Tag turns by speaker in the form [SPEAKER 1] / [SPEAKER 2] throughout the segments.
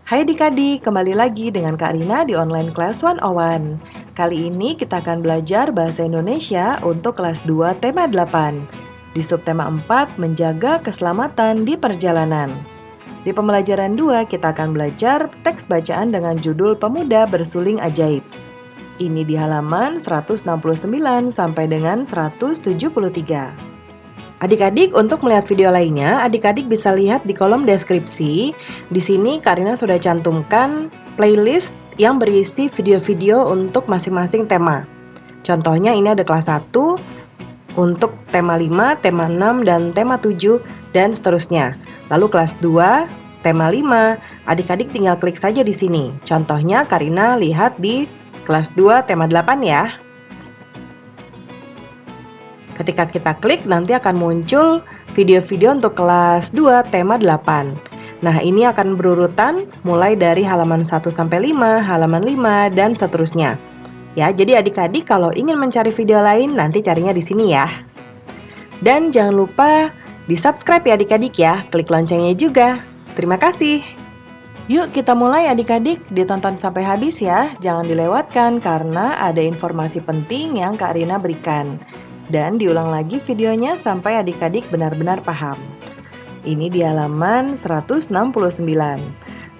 [SPEAKER 1] Hai adik-adik, kembali lagi dengan Kak Rina di Online Class 101. Kali ini kita akan belajar Bahasa Indonesia untuk kelas 2 tema 8. Di subtema 4, menjaga keselamatan di perjalanan. Di pembelajaran 2, kita akan belajar teks bacaan dengan judul Pemuda Bersuling Ajaib. Ini di halaman 169 sampai dengan 173. Adik-adik, untuk melihat video lainnya, adik-adik bisa lihat di kolom deskripsi. Di sini Karina sudah cantumkan playlist yang berisi video-video untuk masing-masing tema. Contohnya ini ada kelas 1 untuk tema 5, tema 6, dan tema 7, dan seterusnya. Lalu kelas 2, tema 5, adik-adik tinggal klik saja di sini. Contohnya Karina lihat di kelas 2, tema 8 ya. Ketika kita klik, nanti akan muncul video-video untuk kelas 2 tema 8. Nah, ini akan berurutan mulai dari halaman 1 sampai 5, halaman 5, dan seterusnya. Ya, jadi adik-adik kalau ingin mencari video lain, nanti carinya di sini ya. Dan jangan lupa di-subscribe ya adik-adik ya, klik loncengnya juga. Terima kasih. Yuk kita mulai adik-adik, ditonton sampai habis ya, jangan dilewatkan karena ada informasi penting yang Kak Rina berikan. Dan diulang lagi videonya sampai adik-adik benar-benar paham. Ini di halaman 169.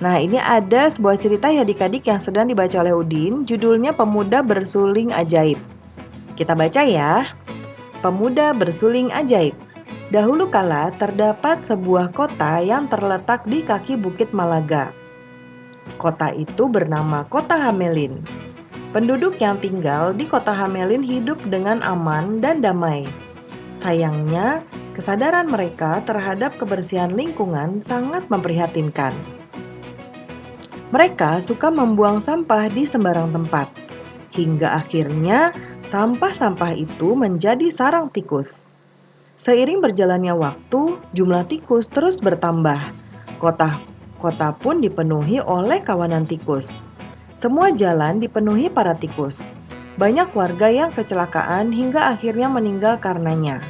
[SPEAKER 1] Nah, ini ada sebuah cerita ya adik-adik yang sedang dibaca oleh Udin, judulnya Pemuda Bersuling Ajaib. Kita baca ya. Pemuda Bersuling Ajaib. Dahulu kala terdapat sebuah kota yang terletak di kaki Bukit Malaga. Kota itu bernama Kota Hamelin. Penduduk yang tinggal di Kota Hamelin hidup dengan aman dan damai. Sayangnya, kesadaran mereka terhadap kebersihan lingkungan sangat memprihatinkan. Mereka suka membuang sampah di sembarang tempat, hingga akhirnya sampah-sampah itu menjadi sarang tikus. Seiring berjalannya waktu, jumlah tikus terus bertambah. Kota pun dipenuhi oleh kawanan tikus. Semua jalan dipenuhi para tikus. Banyak warga yang kecelakaan hingga akhirnya meninggal karenanya.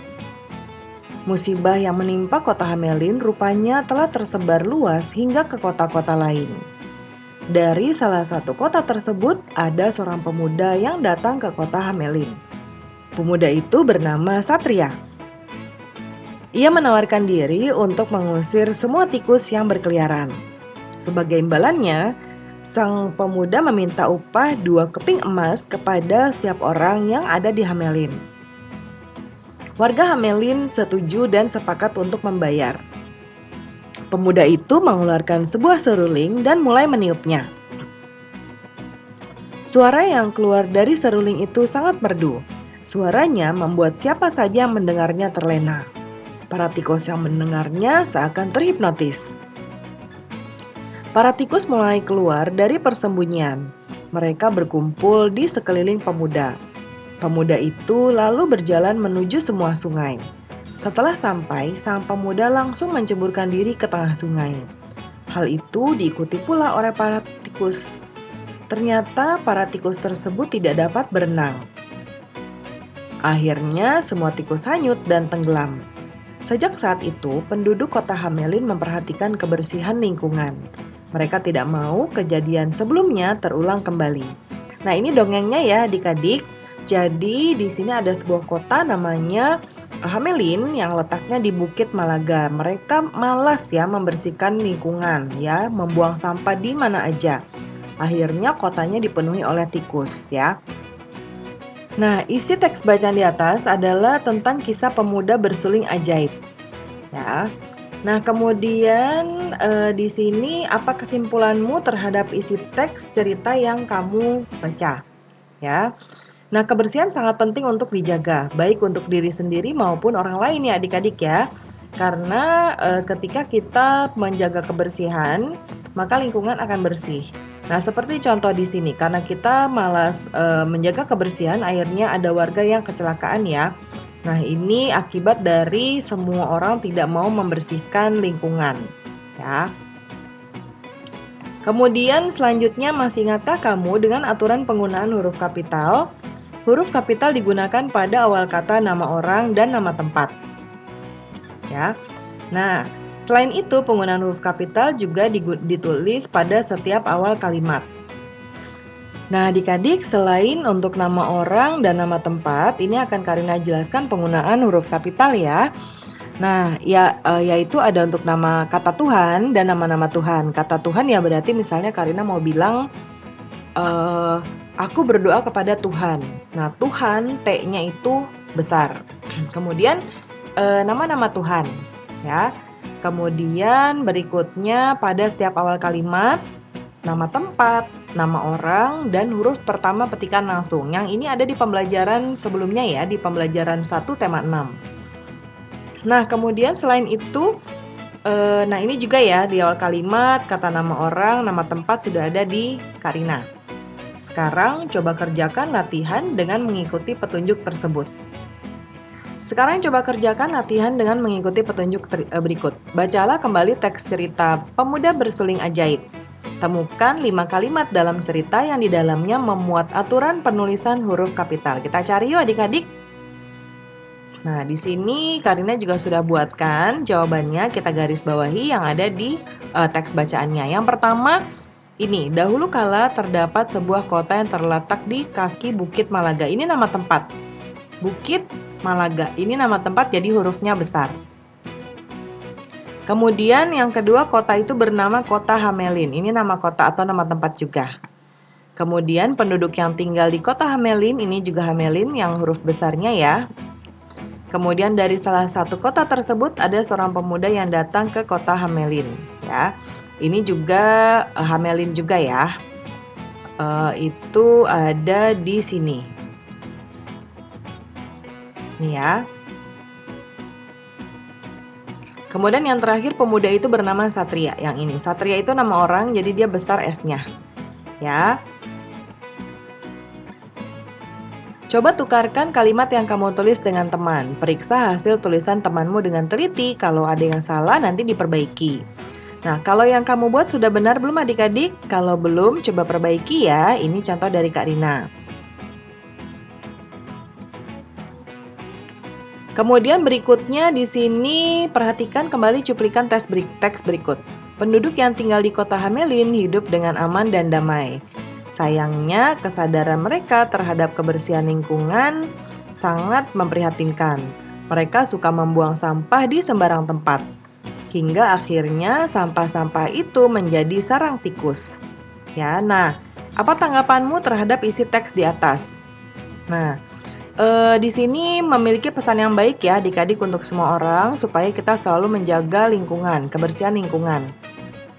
[SPEAKER 1] Musibah yang menimpa Kota Hamelin rupanya telah tersebar luas hingga ke kota-kota lain. Dari salah satu kota tersebut ada seorang pemuda yang datang ke Kota Hamelin. Pemuda itu bernama Satria. Ia menawarkan diri untuk mengusir semua tikus yang berkeliaran. Sebagai imbalannya, sang pemuda meminta upah 2 keping emas kepada setiap orang yang ada di Hamelin. Warga Hamelin setuju dan sepakat untuk membayar. Pemuda itu mengeluarkan sebuah seruling dan mulai meniupnya. Suara yang keluar dari seruling itu sangat merdu. Suaranya membuat siapa saja yang mendengarnya terlena. Para tikus yang mendengarnya seakan terhipnotis. Para tikus mulai keluar dari persembunyian. Mereka berkumpul di sekeliling pemuda. Pemuda itu lalu berjalan menuju semua sungai. Setelah sampai, sang pemuda langsung menceburkan diri ke tengah sungai. Hal itu diikuti pula oleh para tikus. Ternyata para tikus tersebut tidak dapat berenang. Akhirnya semua tikus hanyut dan tenggelam. Sejak saat itu, penduduk Kota Hamelin memperhatikan kebersihan lingkungan. Mereka tidak mau kejadian sebelumnya terulang kembali. Nah, ini dongengnya ya adik-adik. Jadi di sini ada sebuah kota namanya Hamelin yang letaknya di Bukit Malaga. Mereka malas ya membersihkan lingkungan ya, membuang sampah di mana aja. Akhirnya kotanya dipenuhi oleh tikus ya. Nah, isi teks bacaan di atas adalah tentang kisah pemuda bersuling ajaib. Ya. Nah, kemudian di sini apa kesimpulanmu terhadap isi teks cerita yang kamu baca? Ya. Nah, kebersihan sangat penting untuk dijaga, baik untuk diri sendiri maupun orang lain ya adik-adik ya. Karena ketika kita menjaga kebersihan, maka lingkungan akan bersih. Nah, seperti contoh di sini, karena kita malas menjaga kebersihan, akhirnya ada warga yang kecelakaan ya. Nah, ini akibat dari semua orang tidak mau membersihkan lingkungan, ya. Kemudian selanjutnya, masih ingatkah kamu dengan aturan penggunaan huruf kapital? Huruf kapital digunakan pada awal kata nama orang dan nama tempat. Ya. Nah, Selain itu, penggunaan huruf kapital juga ditulis pada setiap awal kalimat. Nah, adik-adik, selain untuk nama orang dan nama tempat, ini akan Karina jelaskan penggunaan huruf kapital ya. Nah, yaitu ada untuk nama kata Tuhan dan nama-nama Tuhan. Kata Tuhan ya berarti misalnya Karina mau bilang, aku berdoa kepada Tuhan. Nah, Tuhan, T-nya itu besar. Kemudian, nama-nama Tuhan, ya. Kemudian berikutnya pada setiap awal kalimat, nama tempat, nama orang, dan huruf pertama petikan langsung. Yang ini ada di pembelajaran sebelumnya ya, di pembelajaran 1 tema 6. Nah, kemudian selain itu, nah ini juga ya, di awal kalimat, kata nama orang, nama tempat sudah ada di Karina. Sekarang coba kerjakan latihan dengan mengikuti petunjuk tersebut. Sekarang coba kerjakan latihan dengan mengikuti petunjuk berikut. Bacalah kembali teks cerita Pemuda Bersuling Ajaib. Temukan 5 kalimat dalam cerita yang di dalamnya memuat aturan penulisan huruf kapital. Kita cari yuk adik-adik. Nah, di sini Karina juga sudah buatkan jawabannya, kita garis bawahi yang ada di teks bacaannya. Yang pertama, ini, dahulu kala terdapat sebuah kota yang terletak di kaki Bukit Malaga. Ini nama tempat. Bukit Malaga. Ini nama tempat jadi hurufnya besar. Kemudian yang kedua, kota itu bernama Kota Hamelin. Ini nama kota atau nama tempat juga. Kemudian penduduk yang tinggal di Kota Hamelin, ini juga Hamelin yang huruf besarnya ya. Kemudian dari salah satu kota tersebut ada seorang pemuda yang datang ke Kota Hamelin ya. Ini juga Hamelin juga ya. Itu ada di sini. Nih ya. Kemudian yang terakhir, pemuda itu bernama Satria. Yang ini, Satria itu nama orang, jadi dia besar S-nya. Ya. Coba tukarkan kalimat yang kamu tulis dengan teman. Periksa hasil tulisan temanmu dengan teliti. Kalau ada yang salah, nanti diperbaiki. Nah, kalau yang kamu buat sudah benar belum adik-adik? Kalau belum, coba perbaiki ya. Ini contoh dari Kak Rina. Kemudian berikutnya di sini perhatikan kembali cuplikan teks berikut. Penduduk yang tinggal di Kota Hamelin hidup dengan aman dan damai. Sayangnya, kesadaran mereka terhadap kebersihan lingkungan sangat memprihatinkan. Mereka suka membuang sampah di sembarang tempat. Hingga akhirnya sampah-sampah itu menjadi sarang tikus. Ya, nah, apa tanggapanmu terhadap isi teks di atas? Nah, di sini memiliki pesan yang baik ya adik-adik untuk semua orang supaya kita selalu menjaga lingkungan, kebersihan lingkungan.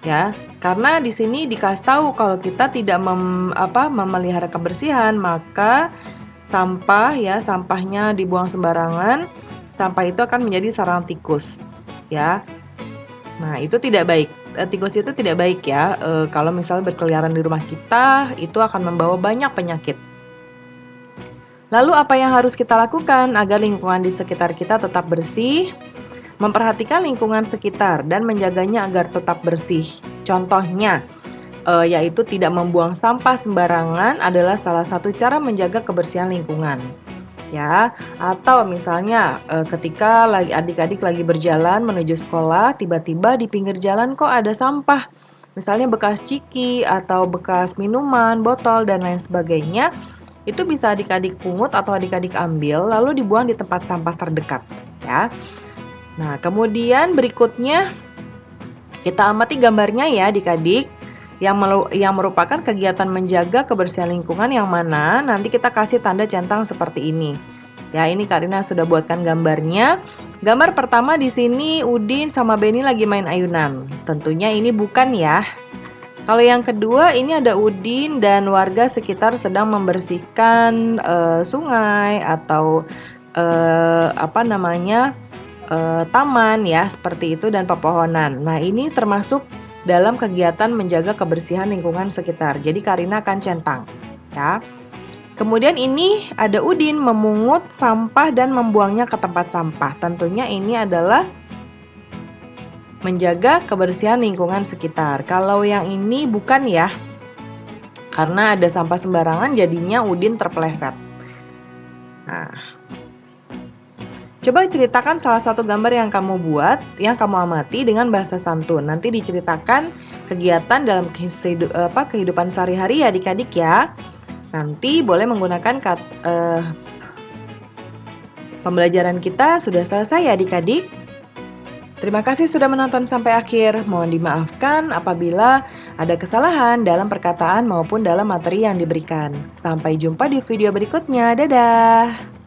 [SPEAKER 1] Ya, karena di sini dikasih tahu kalau kita tidak memelihara kebersihan, maka sampahnya dibuang sembarangan, sampah itu akan menjadi sarang tikus. Ya. Nah, itu tidak baik. Tikus itu tidak baik ya. Kalau misalnya berkeliaran di rumah kita, itu akan membawa banyak penyakit. Lalu apa yang harus kita lakukan agar lingkungan di sekitar kita tetap bersih? Memperhatikan lingkungan sekitar dan menjaganya agar tetap bersih. Contohnya, yaitu tidak membuang sampah sembarangan adalah salah satu cara menjaga kebersihan lingkungan. Ya, atau misalnya ketika adik-adik lagi berjalan menuju sekolah, tiba-tiba di pinggir jalan kok ada sampah. Misalnya bekas ciki atau bekas minuman, botol dan lain sebagainya. Itu bisa adik-adik pungut atau adik-adik ambil lalu dibuang di tempat sampah terdekat ya. Nah, kemudian berikutnya kita amati gambarnya ya adik-adik yang merupakan kegiatan menjaga kebersihan lingkungan yang mana nanti kita kasih tanda centang seperti ini. Ya, ini Karina sudah buatkan gambarnya. Gambar pertama di sini Udin sama Beni lagi main ayunan. Tentunya ini bukan ya. Kalau yang kedua ini ada Udin dan warga sekitar sedang membersihkan sungai atau taman ya seperti itu dan pepohonan. Nah ini termasuk dalam kegiatan menjaga kebersihan lingkungan sekitar. Jadi Karina akan centang ya. Kemudian ini ada Udin memungut sampah dan membuangnya ke tempat sampah. Tentunya ini adalah menjaga kebersihan lingkungan sekitar. Kalau yang ini bukan ya, karena ada sampah sembarangan jadinya Udin terpeleset. Nah, Coba ceritakan salah satu gambar yang kamu buat, yang kamu amati dengan bahasa santun. Nanti diceritakan kegiatan dalam kehidupan sehari-hari ya adik-adik ya. Nanti boleh menggunakan pembelajaran kita sudah selesai ya adik-adik. Terima kasih sudah menonton sampai akhir. Mohon dimaafkan apabila ada kesalahan dalam perkataan maupun dalam materi yang diberikan. Sampai jumpa di video berikutnya. Dadah!